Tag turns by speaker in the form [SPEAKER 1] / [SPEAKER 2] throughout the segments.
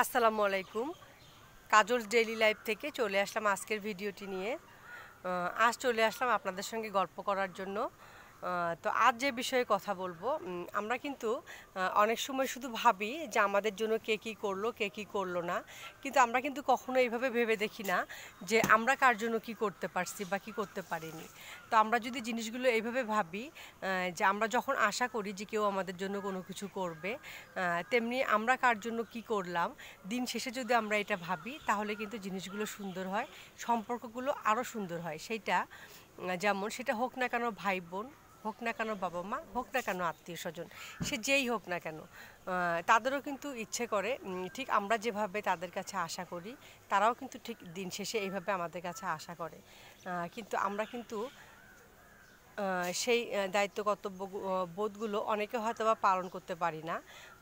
[SPEAKER 1] আসসালামু আলাইকুম। Kajol's daily life থেকে চলে আসলাম আজকের ভিডিওটি নিয়ে। আজ চলে আসলাম আপনাদের সঙ্গে গল্প করার জন্য। তো আজ যে বিষয়ে কথা বলবো, আমরা কিন্তু অনেক সময় শুধু ভাবি যে আমাদের জন্য কে কী করলো কে কী করলো না, কিন্তু আমরা কিন্তু কখনো এইভাবে ভেবে দেখি না যে আমরা কার জন্য কী করতে পারছি বা কী করতে পারিনি। তো আমরা যদি জিনিসগুলো এইভাবে ভাবি যে আমরা যখন আশা করি যে কেউ আমাদের জন্য কোনো কিছু করবে, তেমনি আমরা কার জন্য কী করলাম দিন শেষে যদি আমরা এটা ভাবি, তাহলে কিন্তু জিনিসগুলো সুন্দর হয়, সম্পর্কগুলো আরও সুন্দর হয়। যেমন সেটা হোক না কেন ভাই বোন, হোক না কেন বাবা মা, হোক না কেন আত্মীয় স্বজন, সে যেই হোক না কেন, তাদেরও কিন্তু ইচ্ছে করে ঠিক আমরা যেভাবে তাদের কাছে আশা করি, তারাও কিন্তু ঠিক দিন শেষে এইভাবে আমাদের কাছে আশা করে। কিন্তু আমরা কিন্তু সেই দায়িত্ব কর্তব্য বোধগুলো অনেকে হয়তো বা পালন করতে পারি না।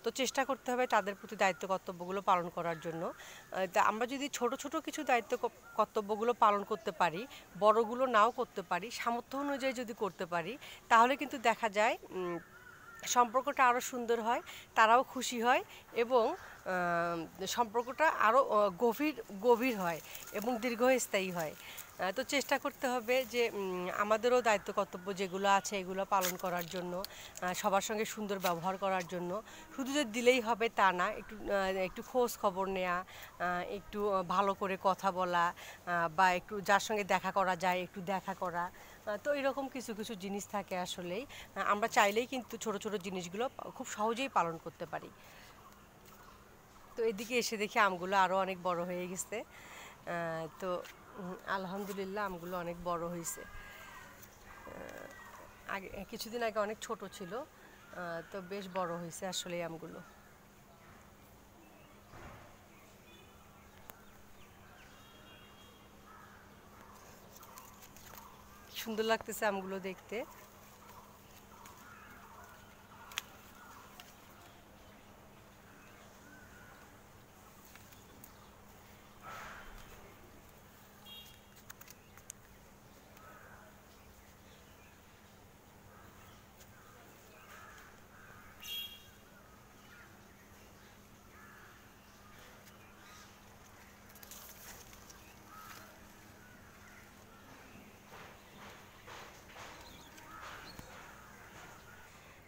[SPEAKER 1] তো চেষ্টা করতে হবে তাদের প্রতি দায়িত্ব কর্তব্যগুলো পালন করার জন্য। তা আমরা যদি ছোট ছোট কিছু দায়িত্ব কর্তব্যগুলো পালন করতে পারি, বড়গুলো নাও করতে পারি, সামর্থ্য অনুযায়ী যদি করতে পারি, তাহলে কিন্তু দেখা যায় সম্পর্কটা আরও সুন্দর হয়, তারাও খুশি হয় এবং সম্পর্কটা আরও গভীর হয় এবং দীর্ঘস্থায়ী হয়। তো চেষ্টা করতে হবে যে আমাদেরও দায়িত্ব কর্তব্য যেগুলো আছে এগুলো পালন করার জন্য, সবার সঙ্গে সুন্দর ব্যবহার করার জন্য। শুধু যে দিলেই হবে তা না, একটু খোঁজ খবর নেওয়া, একটু ভালো করে কথা বলা, বা একটু যার সঙ্গে দেখা করা যায় একটু দেখা করা। তো এরকম কিছু কিছু জিনিস থাকে আসলেই আমরা চাইলেই কিন্তু ছোট ছোট জিনিসগুলো খুব সহজেই পালন করতে পারি। তো এদিকে এসে দেখি আমগুলো আরও অনেক বড় হয়ে গেছে। তো আলহামদুলিল্লাহ আমগুলো অনেক বড় হয়েছে। আগে কিছুদিন আগে অনেক ছোট ছিল, তো বেশ বড় হয়েছে আসলে আমগুলো। সুন্দর লাগতেছে আমগুলো দেখতে।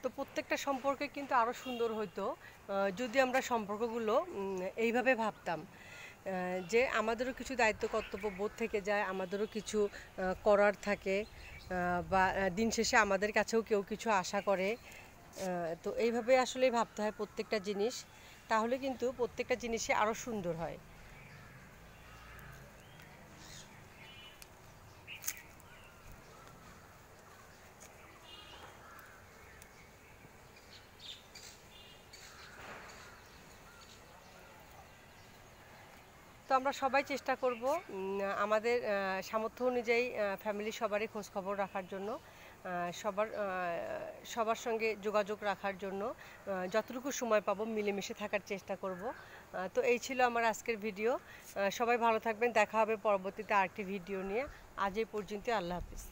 [SPEAKER 1] তো প্রত্যেকটা সম্পর্কে কিন্তু আরও সুন্দর হইতো যদি আমরা সম্পর্কগুলো এইভাবে ভাবতাম যে আমাদেরও কিছু দায়িত্ব কর্তব্য বোধ থেকে যায়, আমাদেরও কিছু করার থাকে, বা দিন শেষে আমাদের কাছেও কেউ কিছু আশা করে। তো এইভাবে আসলে ভাবতে হয় প্রত্যেকটা জিনিস, তাহলে কিন্তু প্রত্যেকটা জিনিসই আরও সুন্দর হয়। তো আমরা সবাই চেষ্টা করব আমাদের সামর্থ্য অনুযায়ী ফ্যামিলির সবারই খোঁজখবর রাখার জন্য, সবার সবার সঙ্গে যোগাযোগ রাখার জন্য, যতটুকু সময় পাবো মিলেমিশে থাকার চেষ্টা করব। তো এই ছিল আমার আজকের ভিডিও। সবাই ভালো থাকবেন, দেখা হবে পরবর্তীতে আরেকটি ভিডিও নিয়ে। আজ এই পর্যন্ত, আল্লাহ হাফিজ।